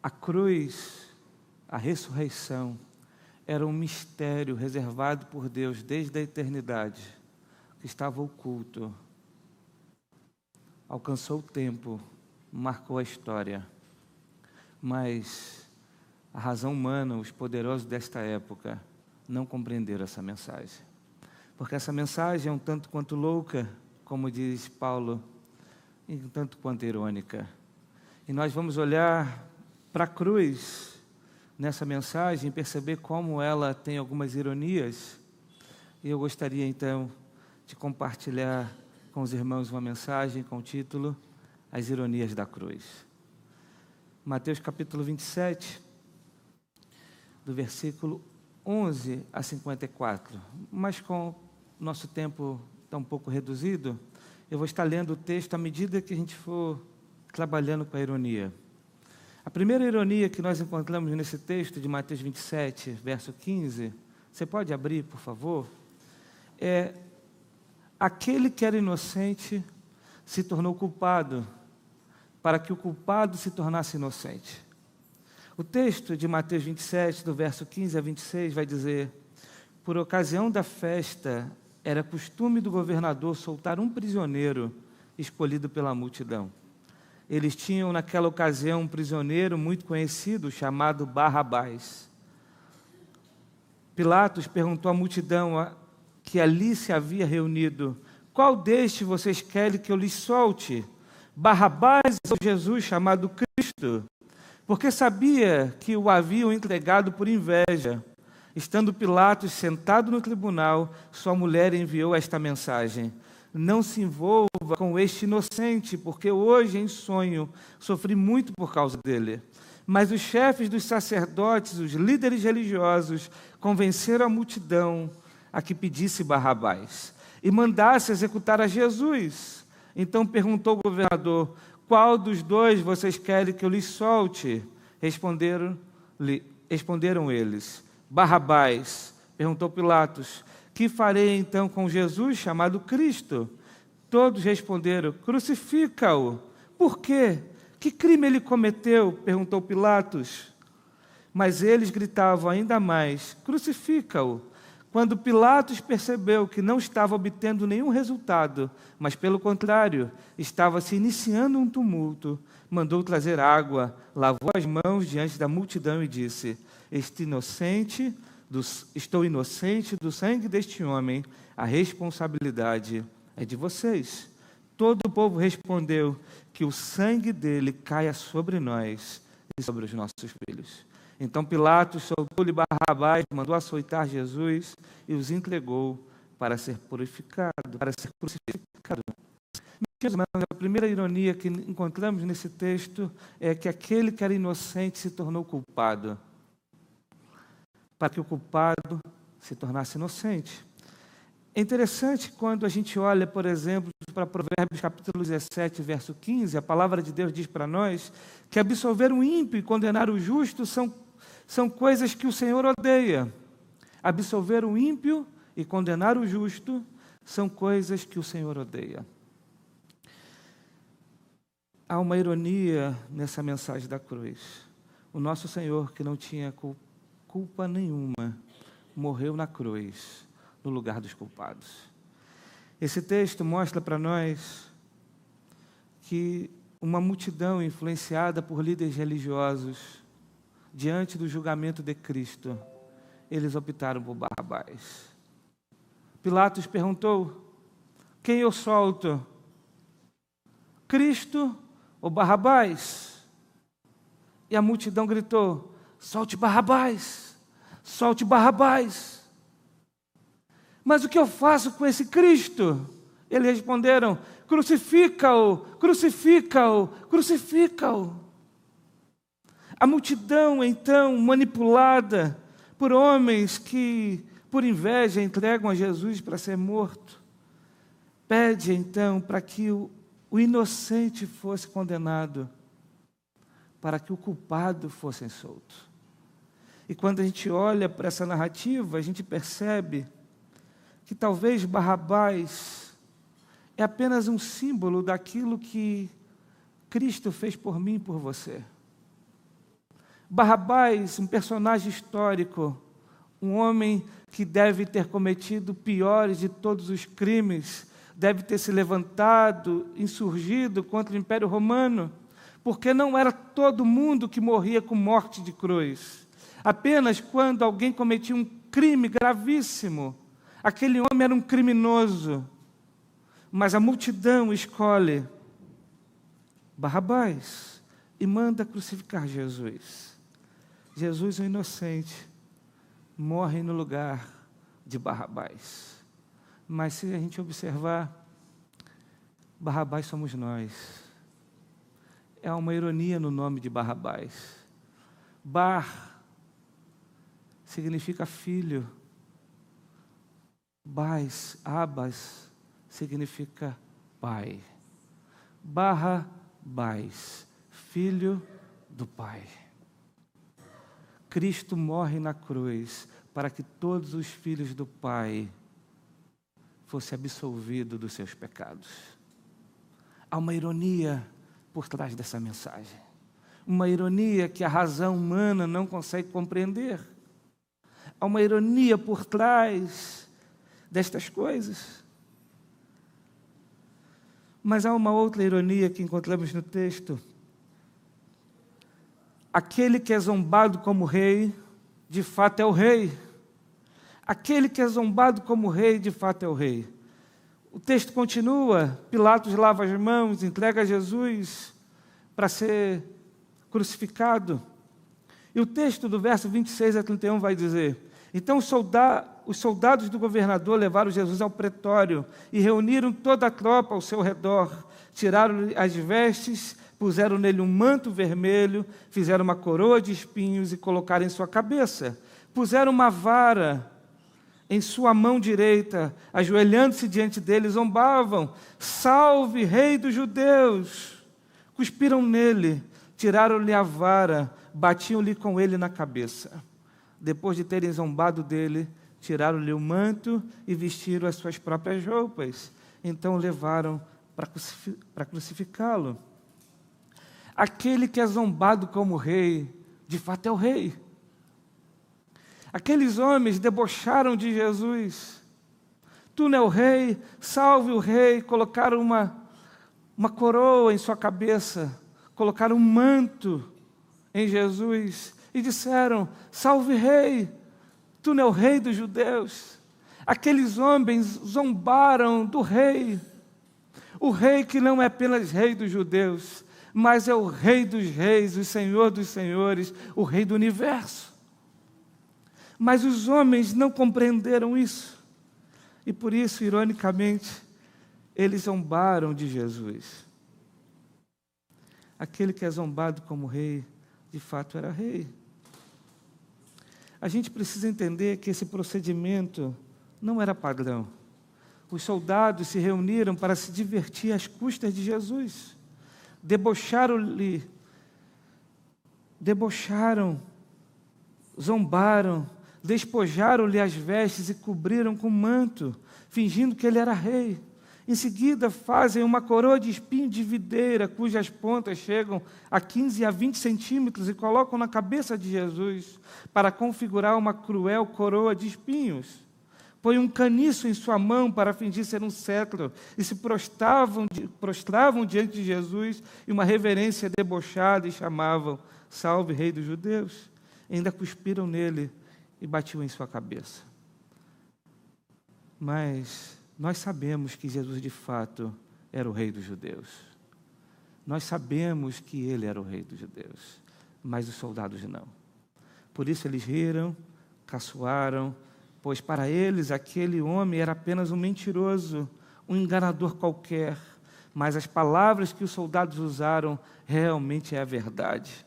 A cruz, a ressurreição, era um mistério reservado por Deus desde a eternidade, que estava oculto, alcançou o tempo, marcou a história. Mas a razão humana, os poderosos desta época, não compreenderam essa mensagem. Porque essa mensagem é um tanto quanto louca, como diz Paulo, e um tanto quanto irônica. E nós vamos olhar para a cruz nessa mensagem e perceber como ela tem algumas ironias. E eu gostaria então de compartilhar com os irmãos uma mensagem com o título As Ironias da Cruz. Mateus capítulo 27, do versículo 11 a 54. Mas com o nosso tempo tão um pouco reduzido, eu vou estar lendo o texto à medida que a gente for trabalhando com a ironia. A primeira ironia que nós encontramos nesse texto de Mateus 27, verso 15, você pode abrir, por favor? É: aquele que era inocente se tornou culpado, para que o culpado se tornasse inocente. O texto de Mateus 27, do verso 15 a 26, vai dizer: por ocasião da festa, era costume do governador soltar um prisioneiro escolhido pela multidão. Eles tinham naquela ocasião um prisioneiro muito conhecido, chamado Barrabás. Pilatos perguntou à multidão que ali se havia reunido: qual destes vocês querem que eu lhes solte? Barrabás ou Jesus chamado Cristo? Porque sabia que o haviam entregado por inveja. Estando Pilatos sentado no tribunal, sua mulher enviou esta mensagem: não se envolva com este inocente, porque hoje em sonho sofri muito por causa dele. Mas os chefes dos sacerdotes, os líderes religiosos, convenceram a multidão a que pedisse Barrabás e mandasse executar a Jesus. Então perguntou o governador: qual dos dois vocês querem que eu lhes solte? Responderam eles: Barrabás. Perguntou Pilatos: que farei então com Jesus chamado Cristo? Todos responderam: crucifica-o. Por quê? Que crime ele cometeu? Perguntou Pilatos. Mas eles gritavam ainda mais: crucifica-o. Quando Pilatos percebeu que não estava obtendo nenhum resultado, mas pelo contrário, estava se iniciando um tumulto, mandou trazer água, lavou as mãos diante da multidão e disse: estou inocente do sangue deste homem, a responsabilidade é de vocês. Todo o povo respondeu: que o sangue dele caia sobre nós e sobre os nossos filhos. Então Pilatos soltou-lhe Barrabás, mandou açoitar Jesus e os entregou para ser purificado, para ser crucificado. Meus irmãos, a primeira ironia que encontramos nesse texto é que aquele que era inocente se tornou culpado, para que o culpado se tornasse inocente. É interessante quando a gente olha, por exemplo, para Provérbios capítulo 17, verso 15, a palavra de Deus diz para nós que absolver o ímpio e condenar o justo são coisas que o Senhor odeia. Absolver o ímpio e condenar o justo são coisas que o Senhor odeia. Há uma ironia nessa mensagem da cruz. O nosso Senhor, que não tinha culpa nenhuma, morreu na cruz, no lugar dos culpados. Esse texto mostra para nós que uma multidão influenciada por líderes religiosos, diante do julgamento de Cristo, eles optaram por Barrabás. Pilatos perguntou: quem eu solto? Cristo ou Barrabás? E a multidão gritou: solte Barrabás! Solte Barrabás! Mas o que eu faço com esse Cristo? Eles responderam: crucifica-o, crucifica-o, crucifica-o. A multidão, então, manipulada por homens que, por inveja, entregam a Jesus para ser morto, pede, então, para que o inocente fosse condenado, para que o culpado fosse solto. E quando a gente olha para essa narrativa, a gente percebe que talvez Barrabás é apenas um símbolo daquilo que Cristo fez por mim e por você. Barrabás, um personagem histórico, um homem que deve ter cometido o pior de todos os crimes, deve ter se levantado, insurgido contra o Império Romano, porque não era todo mundo que morria com morte de cruz. Apenas quando alguém cometia um crime gravíssimo, aquele homem era um criminoso. Mas a multidão escolhe Barrabás e manda crucificar Jesus. Jesus, o inocente, morre no lugar de Barrabás. Mas se a gente observar, Barrabás somos nós. É uma ironia no nome de Barrabás. Bar significa filho. Bás, Abas, significa pai. Barrabás, filho do pai. Cristo morre na cruz para que todos os filhos do Pai fossem absolvidos dos seus pecados. Há uma ironia por trás dessa mensagem. Uma ironia que a razão humana não consegue compreender. Há uma ironia por trás destas coisas. Mas há uma outra ironia que encontramos no texto. Aquele que é zombado como rei, de fato é o rei. Aquele que é zombado como rei, de fato é o rei. O texto continua, Pilatos lava as mãos, entrega Jesus para ser crucificado. E o texto do verso 26 a 31 vai dizer: então os soldados do governador levaram Jesus ao pretório e reuniram toda a tropa ao seu redor. Tiraram-lhe as vestes, puseram nele um manto vermelho, fizeram uma coroa de espinhos e colocaram em sua cabeça. Puseram uma vara em sua mão direita, ajoelhando-se diante dele, zombavam: salve, rei dos judeus! Cuspiram nele, tiraram-lhe a vara, batiam-lhe com ele na cabeça. Depois de terem zombado dele, tiraram-lhe o manto e vestiram as suas próprias roupas. Então o levaram para crucificá-lo. Aquele que é zombado como rei, de fato é o rei. Aqueles homens debocharam de Jesus. Tu não é o rei, salve o rei. Colocaram uma coroa em sua cabeça, colocaram um manto em Jesus e disseram: salve rei, tu não é o rei dos judeus. Aqueles homens zombaram do rei, o rei que não é apenas rei dos judeus, mas é o rei dos reis, o senhor dos senhores, o rei do universo. Mas os homens não compreenderam isso, e por isso, ironicamente, eles zombaram de Jesus. Aquele que é zombado como rei, de fato era rei. A gente precisa entender que esse procedimento não era padrão. Os soldados se reuniram para se divertir às custas de Jesus. Debocharam, zombaram, despojaram-lhe as vestes e cobriram com manto, fingindo que ele era rei. Em seguida, fazem uma coroa de espinho de videira, cujas pontas chegam a 15 a 20 centímetros, e colocam na cabeça de Jesus, para configurar uma cruel coroa de espinhos. Põem um caniço em sua mão para fingir ser um cetro, e se prostravam diante de Jesus, e uma reverência debochada, e chamavam: salve, rei dos judeus. E ainda cuspiram nele e batiam em sua cabeça. Mas nós sabemos que Jesus, de fato, era o rei dos judeus. Nós sabemos que ele era o rei dos judeus, mas os soldados não. Por isso eles riram, caçoaram, pois para eles aquele homem era apenas um mentiroso, um enganador qualquer. Mas as palavras que os soldados usaram realmente é a verdade.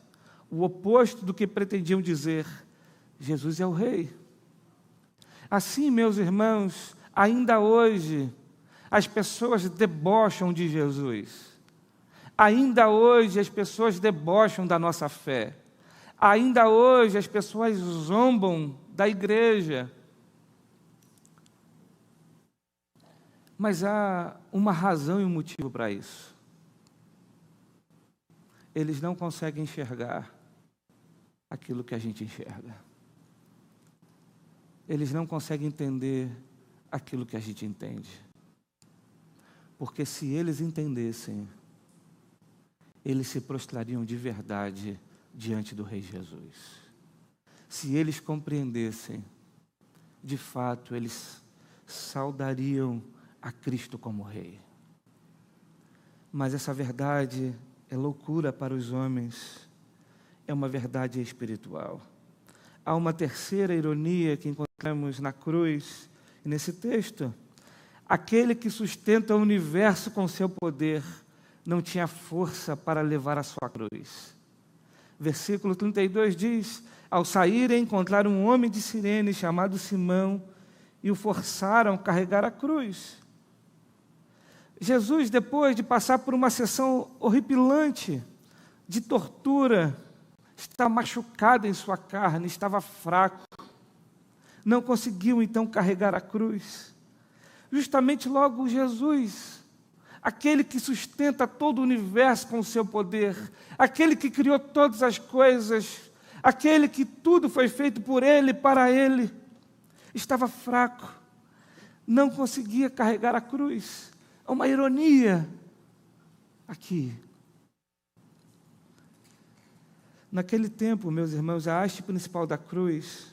O oposto do que pretendiam dizer: Jesus é o rei. Assim, meus irmãos, ainda hoje, as pessoas debocham de Jesus. Ainda hoje, as pessoas debocham da nossa fé. Ainda hoje, as pessoas zombam da igreja. Mas há uma razão e um motivo para isso. Eles não conseguem enxergar aquilo que a gente enxerga. Eles não conseguem entender aquilo que a gente entende. Porque se eles entendessem, eles se prostrariam de verdade diante do Rei Jesus. Se eles compreendessem, de fato, eles saudariam a Cristo como Rei. Mas essa verdade é loucura para os homens, é uma verdade espiritual. Há uma terceira ironia que encontramos na cruz, e nesse texto. Aquele que sustenta o universo com seu poder não tinha força para levar a sua cruz. Versículo 32 diz: ao saírem, encontraram um homem de Cirene chamado Simão e o forçaram a carregar a cruz. Jesus, depois de passar por uma sessão horripilante de tortura, estava machucado em sua carne, estava fraco. Não conseguiu então carregar a cruz. Justamente logo Jesus, aquele que sustenta todo o universo com o seu poder, aquele que criou todas as coisas, aquele que tudo foi feito por Ele e para Ele, estava fraco, não conseguia carregar a cruz. É uma ironia aqui. Naquele tempo, meus irmãos, a haste principal da cruz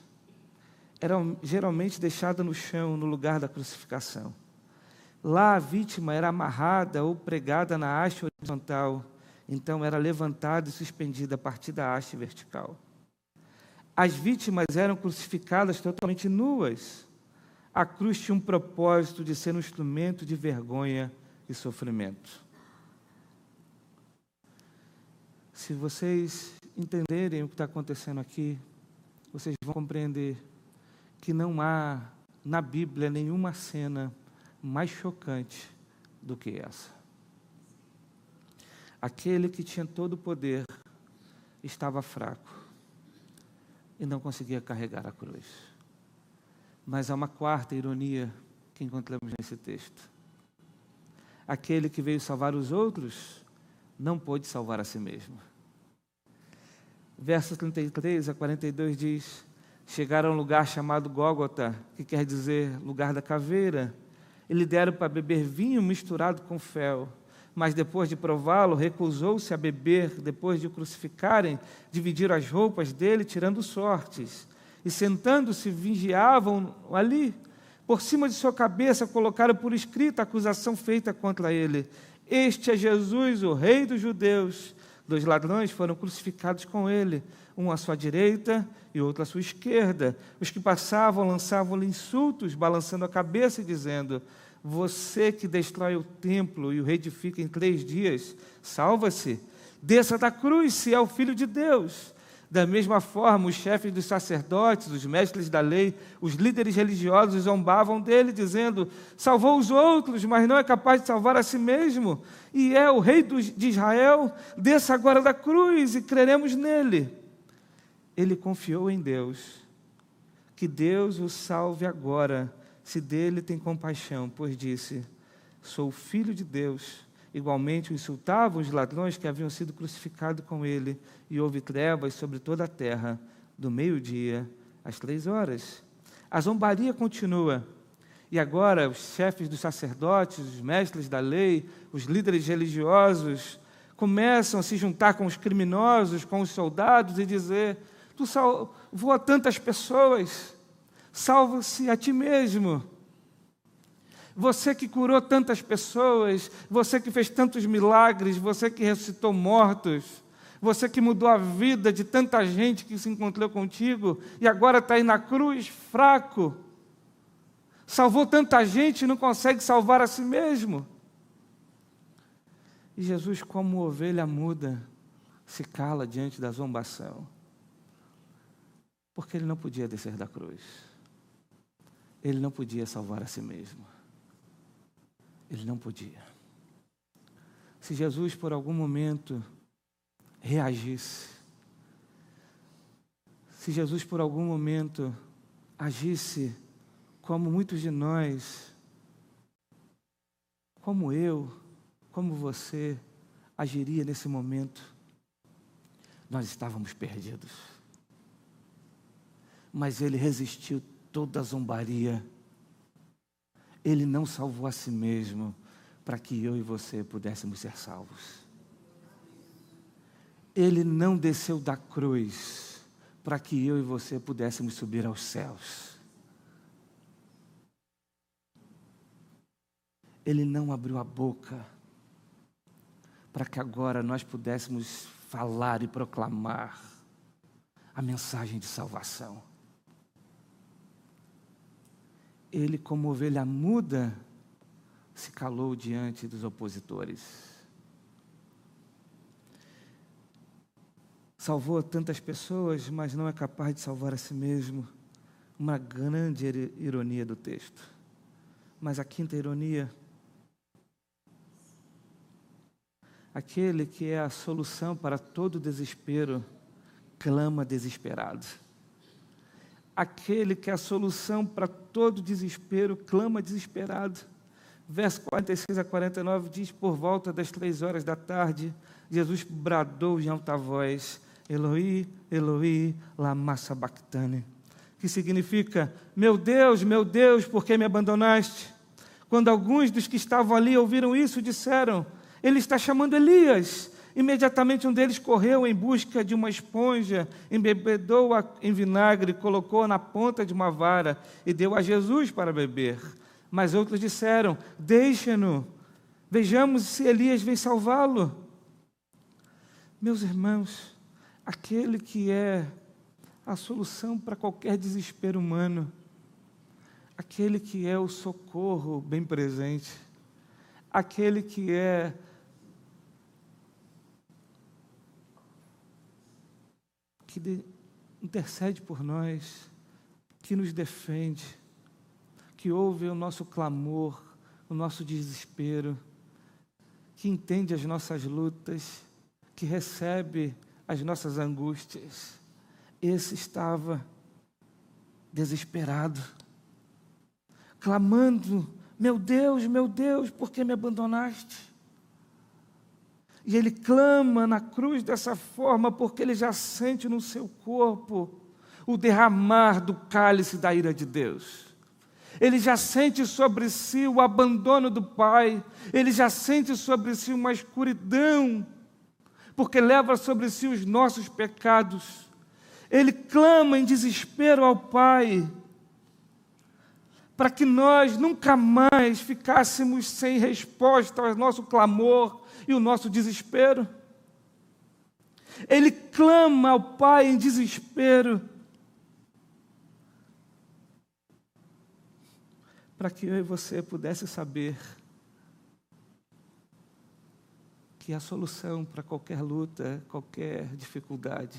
era geralmente deixada no chão, no lugar da crucificação. Lá a vítima era amarrada ou pregada na haste horizontal, então era levantada e suspendida a partir da haste vertical. As vítimas eram crucificadas totalmente nuas. A cruz tinha um propósito de ser um instrumento de vergonha e sofrimento. Se vocês entenderem o que está acontecendo aqui, vocês vão compreender que não há na Bíblia nenhuma cena mais chocante do que essa. Aquele que tinha todo o poder estava fraco e não conseguia carregar a cruz. Mas há uma quarta ironia que encontramos nesse texto. Aquele que veio salvar os outros não pôde salvar a si mesmo. Versos 33 a 42 diz: chegaram a um lugar chamado Gólgota, que quer dizer lugar da caveira, e lhe deram para beber vinho misturado com fel. Mas depois de prová-lo, recusou-se a beber. Depois de o crucificarem, dividiram as roupas dele, tirando sortes. E sentando-se, vigiavam ali. Por cima de sua cabeça, colocaram por escrito a acusação feita contra ele: este é Jesus, o Rei dos Judeus. 2 ladrões foram crucificados com ele, um à sua direita e outro à sua esquerda. Os que passavam lançavam-lhe insultos, balançando a cabeça e dizendo: você que destrói o templo e o reedifica em 3 dias, salva-se, desça da cruz se é o Filho de Deus. Da mesma forma, os chefes dos sacerdotes, os mestres da lei, os líderes religiosos zombavam dele, dizendo: salvou os outros, mas não é capaz de salvar a si mesmo, e é o rei de Israel, desça agora da cruz e creremos nele. Ele confiou em Deus, que Deus o salve agora, se dele tem compaixão, pois disse: sou filho de Deus. Igualmente o insultavam os ladrões que haviam sido crucificados com ele, e houve trevas sobre toda a terra, do meio-dia às 3 horas. A zombaria continua, e agora os chefes dos sacerdotes, os mestres da lei, os líderes religiosos, começam a se juntar com os criminosos, com os soldados, e dizer: tu salvou a tantas pessoas, salva-se a ti mesmo. Você que curou tantas pessoas, você que fez tantos milagres, você que ressuscitou mortos, você que mudou a vida de tanta gente que se encontrou contigo e agora está aí na cruz, fraco, salvou tanta gente e não consegue salvar a si mesmo. E Jesus, como ovelha muda, se cala diante da zombação, porque ele não podia descer da cruz, ele não podia salvar a si mesmo. Ele não podia. Se Jesus, por algum momento, reagisse, se Jesus, por algum momento, agisse como muitos de nós, como eu, como você, agiria nesse momento, nós estávamos perdidos. mas ele resistiu toda a zombaria. Ele não salvou a si mesmo para que eu e você pudéssemos ser salvos. Ele não desceu da cruz para que eu e você pudéssemos subir aos céus. Ele não abriu a boca para que agora nós pudéssemos falar e proclamar a mensagem de salvação. Ele, como ovelha muda, se calou diante dos opositores. Salvou tantas pessoas, mas não é capaz de salvar a si mesmo. Uma grande ironia do texto. Mas a quinta ironia: aquele que é a solução para todo desespero, clama desesperado. Aquele que é a solução para todo desespero, clama desesperado. Verso 46 a 49 diz: por volta das 3 horas da tarde, Jesus bradou em alta voz: Eloi, Eloi, lama sabachthani, que significa: meu Deus, por que me abandonaste? Quando alguns dos que estavam ali ouviram isso, disseram: ele está chamando Elias. Imediatamente um deles correu em busca de uma esponja, embebedou-a em vinagre, colocou-a na ponta de uma vara e deu a Jesus para beber. Mas outros disseram: deixa-no, vejamos se Elias vem salvá-lo. Meus irmãos, aquele que é a solução para qualquer desespero humano, aquele que é o socorro bem presente, aquele que é que intercede por nós, que nos defende, que ouve o nosso clamor, o nosso desespero, que entende as nossas lutas, que recebe as nossas angústias. Esse estava desesperado, clamando: meu Deus, por que me abandonaste? E ele clama na cruz dessa forma porque ele já sente no seu corpo o derramar do cálice da ira de Deus. Ele já sente sobre si o abandono do Pai. Ele já sente sobre si uma escuridão, porque leva sobre si os nossos pecados. Ele clama em desespero ao Pai, para que nós nunca mais ficássemos sem resposta ao nosso clamor e o nosso desespero. Ele clama ao Pai em desespero, para que eu e você pudesse saber que a solução para qualquer luta, qualquer dificuldade,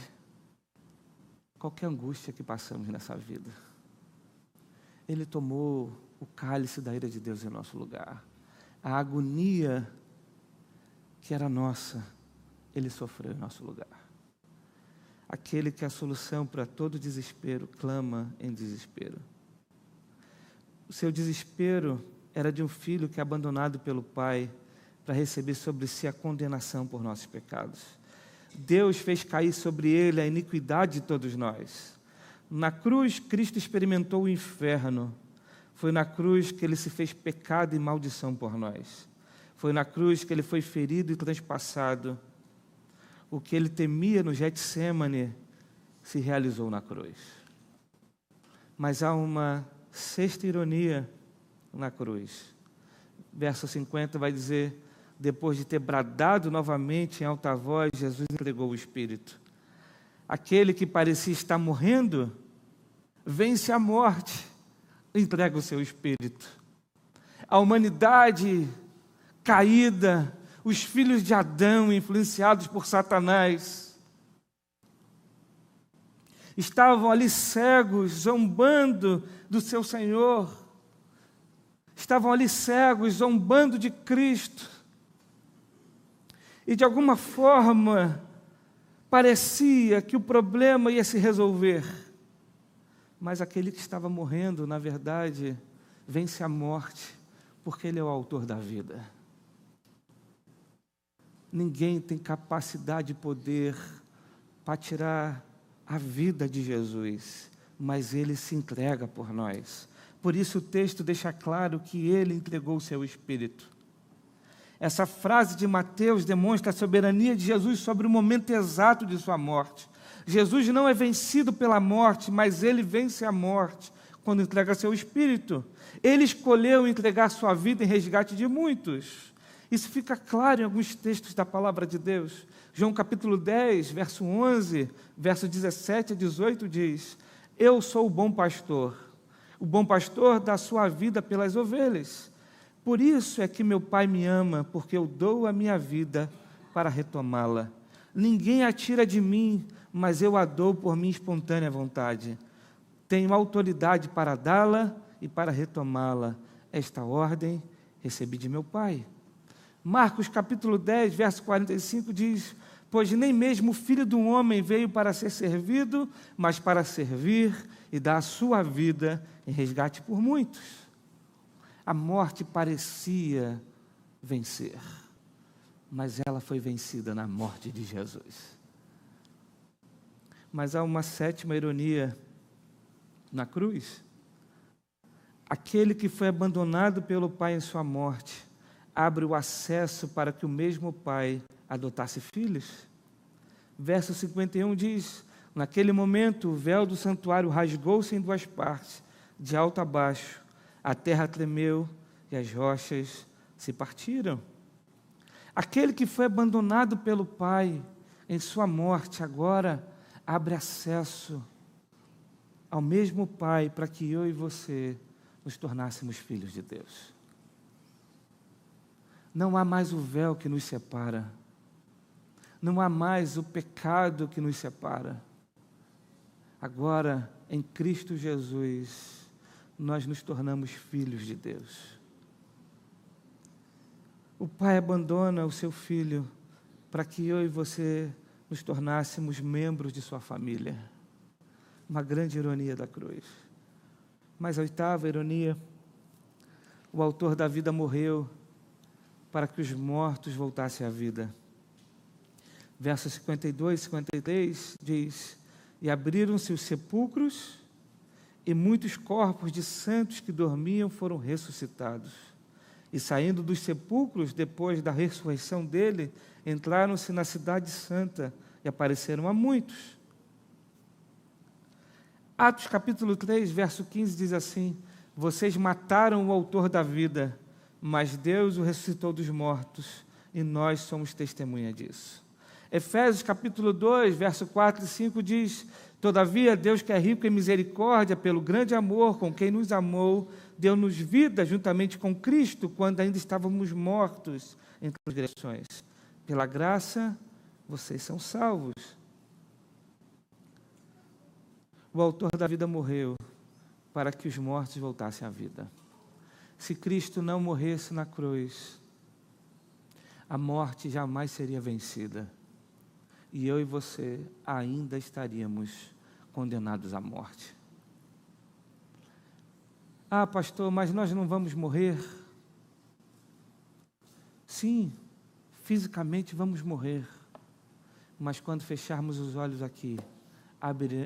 qualquer angústia que passamos nessa vida, Ele tomou o cálice da ira de Deus em nosso lugar. A agonia que era nossa, Ele sofreu em nosso lugar. Aquele que é a solução para todo desespero, clama em desespero. O seu desespero era de um filho que é abandonado pelo Pai para receber sobre si a condenação por nossos pecados. Deus fez cair sobre ele a iniquidade de todos nós. Na cruz, Cristo experimentou o inferno. Foi na cruz que Ele se fez pecado e maldição por nós. Foi na cruz que Ele foi ferido e transpassado. O que Ele temia no Getsêmane se realizou na cruz. Mas há uma sexta ironia na cruz. Verso 50 vai dizer: depois de ter bradado novamente em alta voz, Jesus entregou o Espírito. Aquele que parecia estar morrendo, vence a morte, entrega o seu Espírito. A humanidade caída, os filhos de Adão influenciados por Satanás, estavam ali cegos, zombando do seu Senhor, estavam ali cegos, zombando de Cristo, e de alguma forma parecia que o problema ia se resolver, mas aquele que estava morrendo, na verdade, vence a morte, porque Ele é o autor da vida. Ninguém tem capacidade e poder para tirar a vida de Jesus, mas Ele se entrega por nós. Por isso o texto deixa claro que Ele entregou o seu Espírito. Essa frase de Mateus demonstra a soberania de Jesus sobre o momento exato de sua morte. Jesus não é vencido pela morte, mas Ele vence a morte quando entrega seu Espírito. Ele escolheu entregar sua vida em resgate de muitos. Isso fica claro em alguns textos da palavra de Deus. João capítulo 10, verso 11, verso 17 a 18 diz: Eu sou o bom pastor dá sua vida pelas ovelhas. Por isso é que meu Pai me ama, porque eu dou a minha vida para retomá-la. Ninguém a tira de mim, mas eu a dou por minha espontânea vontade. Tenho autoridade para dá-la e para retomá-la. Esta ordem recebi de meu Pai. Marcos capítulo 10, verso 45 diz: Pois nem mesmo o Filho do Homem veio para ser servido, mas para servir e dar a sua vida em resgate por muitos. A morte parecia vencer, mas ela foi vencida na morte de Jesus. Mas há uma sétima ironia na cruz. Aquele que foi abandonado pelo Pai em sua morte, abre o acesso para que o mesmo Pai adotasse filhos. Verso 51 diz: Naquele momento o véu do santuário rasgou-se em duas partes, de alto a baixo, a terra tremeu e as rochas se partiram. Aquele que foi abandonado pelo Pai em sua morte, agora abre acesso ao mesmo Pai para que eu e você nos tornássemos filhos de Deus. Não há mais o véu que nos separa. Não há mais o pecado que nos separa. Agora, em Cristo Jesus, nós nos tornamos filhos de Deus. O Pai abandona o seu Filho para que eu e você nos tornássemos membros de sua família. Uma grande ironia da cruz. Mas a oitava ironia: o autor da vida morreu para que os mortos voltassem à vida. Versos 52 e 53 diz: E abriram-se os sepulcros, e muitos corpos de santos que dormiam foram ressuscitados. E saindo dos sepulcros, depois da ressurreição dele, entraram-se na cidade santa e apareceram a muitos. Atos capítulo 3, verso 15 diz assim: Vocês mataram o autor da vida, mas Deus o ressuscitou dos mortos, e nós somos testemunha disso. Efésios capítulo 2, verso 4 e 5 diz: Todavia, Deus que é rico em misericórdia, pelo grande amor com quem nos amou, deu-nos vida juntamente com Cristo, quando ainda estávamos mortos em transgressões. Pela graça, vocês são salvos. O autor da vida morreu para que os mortos voltassem à vida. Se Cristo não morresse na cruz, a morte jamais seria vencida. E eu e você ainda estaríamos condenados à morte. Ah, pastor, mas nós não vamos morrer? Sim, fisicamente vamos morrer. Mas quando fecharmos os olhos aqui,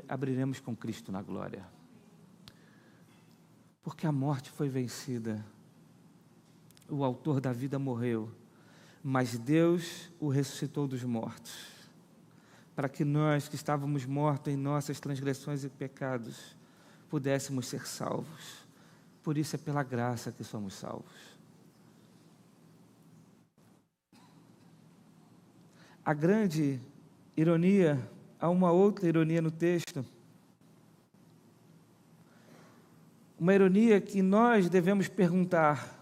abriremos com Cristo na glória. Porque a morte foi vencida. O autor da vida morreu, mas Deus o ressuscitou dos mortos, para que nós que estávamos mortos em nossas transgressões e pecados, pudéssemos ser salvos. Por isso é pela graça que somos salvos. A grande ironia, há uma outra ironia no texto. Uma ironia que nós devemos perguntar: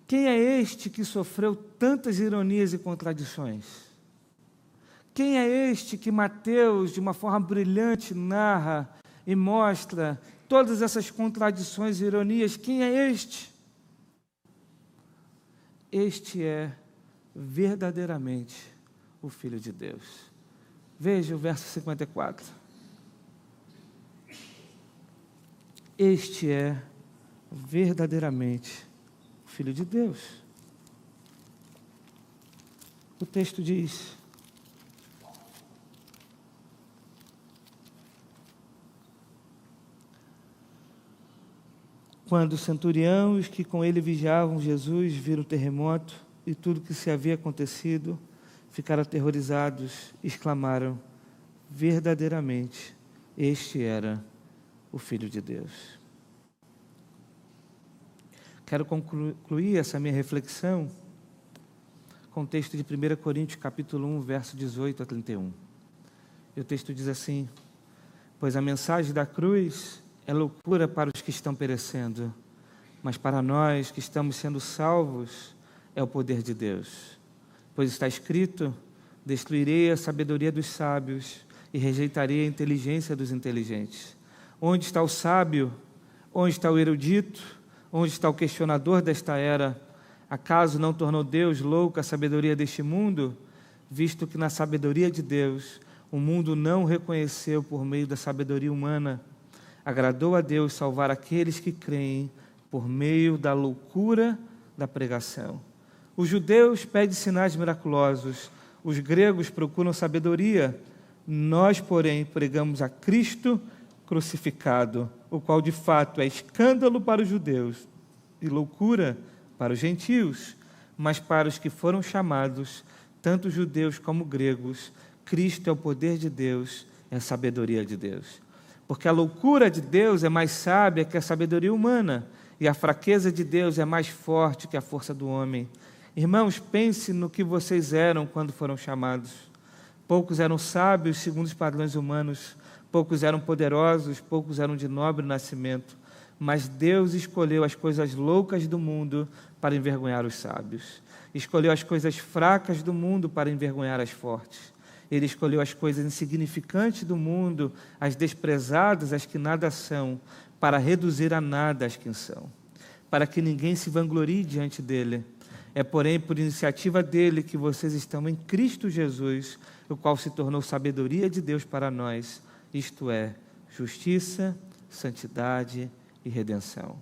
quem é este que sofreu tantas ironias e contradições? Quem é este que Mateus, de uma forma brilhante, narra e mostra todas essas contradições e ironias? Quem é este? Este é verdadeiramente o Filho de Deus. Veja o verso 54. Este é verdadeiramente o Filho de Deus. O texto diz: Quando o centurião e os que com ele vigiavam Jesus viram o terremoto e tudo que se havia acontecido, ficaram aterrorizados e exclamaram: verdadeiramente, este era o Filho de Deus. Quero concluir essa minha reflexão com o texto de 1 Coríntios, capítulo 1, verso 18 a 31. E o texto diz assim: pois a mensagem da cruz é loucura para os que estão perecendo, mas para nós que estamos sendo salvos é o poder de Deus. Pois está escrito: destruirei a sabedoria dos sábios e rejeitarei a inteligência dos inteligentes. Onde está o sábio? Onde está o erudito? Onde está o questionador desta era? Acaso não tornou Deus louca a sabedoria deste mundo? Visto que na sabedoria de Deus o mundo não o reconheceu por meio da sabedoria humana, agradou a Deus salvar aqueles que creem por meio da loucura da pregação. Os judeus pedem sinais miraculosos, os gregos procuram sabedoria. Nós, porém, pregamos a Cristo crucificado, o qual de fato é escândalo para os judeus e loucura para os gentios, mas para os que foram chamados, tanto judeus como gregos, Cristo é o poder de Deus, é a sabedoria de Deus. Porque a loucura de Deus é mais sábia que a sabedoria humana, e a fraqueza de Deus é mais forte que a força do homem. Irmãos, pense no que vocês eram quando foram chamados. Poucos eram sábios segundo os padrões humanos, poucos eram poderosos, poucos eram de nobre nascimento. Mas Deus escolheu as coisas loucas do mundo para envergonhar os sábios. Escolheu as coisas fracas do mundo para envergonhar as fortes. Ele escolheu as coisas insignificantes do mundo, as desprezadas, as que nada são, para reduzir a nada as que são, para que ninguém se vanglorie diante dele. É, porém, por iniciativa dele que vocês estão em Cristo Jesus, o qual se tornou sabedoria de Deus para nós, isto é, justiça, santidade e redenção.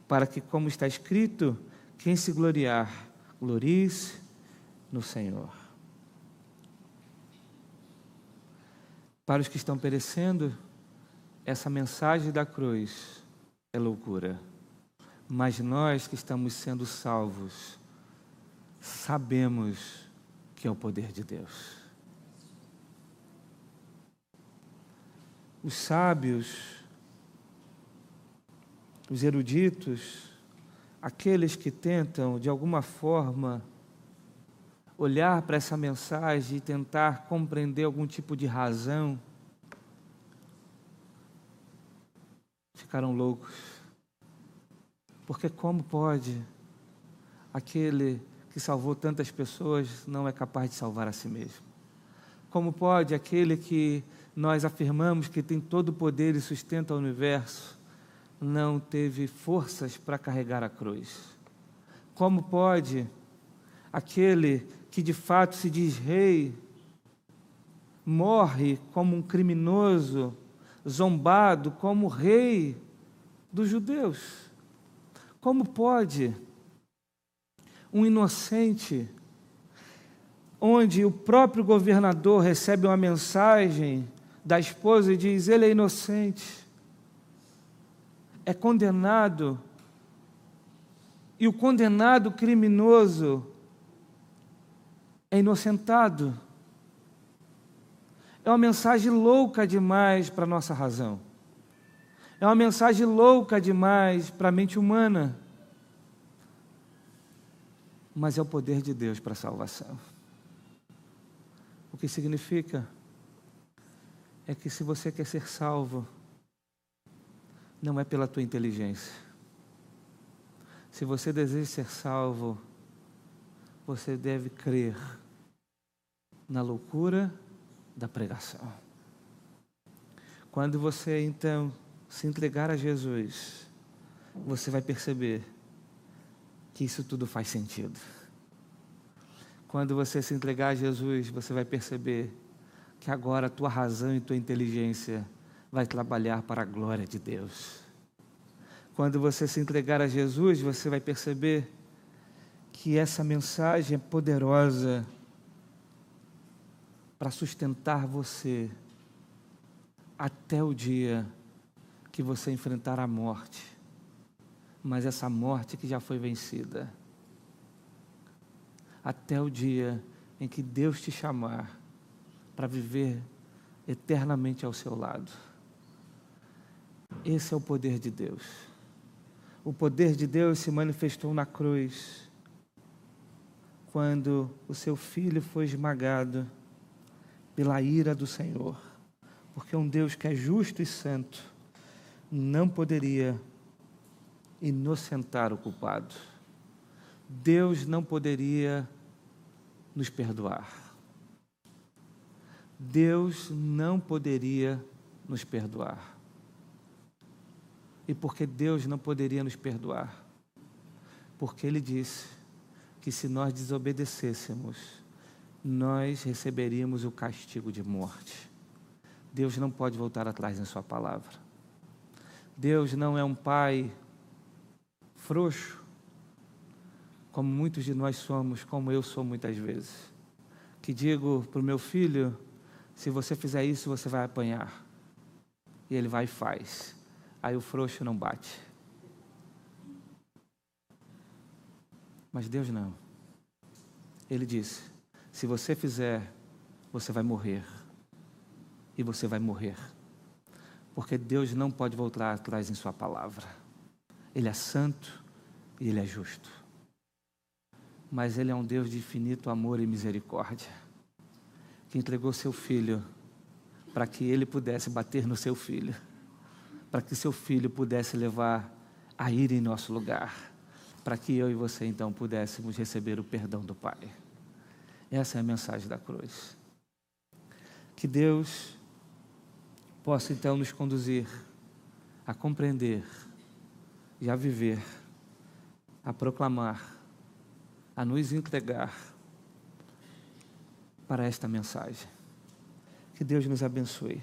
Para que, como está escrito, quem se gloriar, glorie-se no Senhor. Para os que estão perecendo, essa mensagem da cruz é loucura. Mas nós que estamos sendo salvos, sabemos que é o poder de Deus. Os sábios, os eruditos, aqueles que tentam, de alguma forma, olhar para essa mensagem e tentar compreender algum tipo de razão, ficaram loucos. Porque como pode aquele que salvou tantas pessoas não é capaz de salvar a si mesmo? Como pode aquele que nós afirmamos que tem todo o poder e sustenta o universo não teve forças para carregar a cruz? Como pode aquele que de fato se diz rei morre como um criminoso, zombado como rei dos judeus? Como pode um inocente, onde o próprio governador recebe uma mensagem da esposa e diz: ele é inocente, é condenado, e o condenado criminoso é inocentado? É uma mensagem louca demais para a nossa razão. É uma mensagem louca demais para a mente humana. Mas é o poder de Deus para a salvação. O que significa é que se você quer ser salvo, não é pela tua inteligência. Se você deseja ser salvo, você deve crer na loucura da pregação. Quando você então se entregar a Jesus, você vai perceber que isso tudo faz sentido. Quando você se entregar a Jesus, você vai perceber que agora a tua razão e tua inteligência vai trabalhar para a glória de Deus. Quando você se entregar a Jesus, você vai perceber que essa mensagem é poderosa para sustentar você até o dia que você enfrentar a morte mas essa morte que já foi vencida. Até o dia em que Deus te chamar para viver eternamente ao seu lado. Esse é o poder de Deus. O poder de Deus se manifestou na cruz, quando o seu filho foi esmagado pela ira do Senhor. Porque um Deus que é justo e santo não poderia inocentar o culpado. Deus não poderia nos perdoar. Deus não poderia nos perdoar. E porque Deus não poderia nos perdoar? Porque Ele disse que se nós desobedecêssemos, nós receberíamos o castigo de morte. Deus não pode voltar atrás em sua palavra. Deus não é um pai frouxo, como muitos de nós somos, como eu sou muitas vezes. Que digo para o meu filho, se você fizer isso, você vai apanhar. E ele vai e faz. Aí o frouxo não bate. Mas Deus não. Ele disse, se você fizer, você vai morrer. E você vai morrer. Porque Deus não pode voltar atrás em sua palavra. Ele é santo e Ele é justo. Mas Ele é um Deus de infinito amor e misericórdia, que entregou seu Filho para que Ele pudesse bater no seu Filho, para que seu Filho pudesse levar a ira em nosso lugar, para que eu e você então pudéssemos receber o perdão do Pai. Essa é a mensagem da cruz. Que Deus possa então nos conduzir a compreender e a viver, a proclamar, a nos entregar para esta mensagem. Que Deus nos abençoe.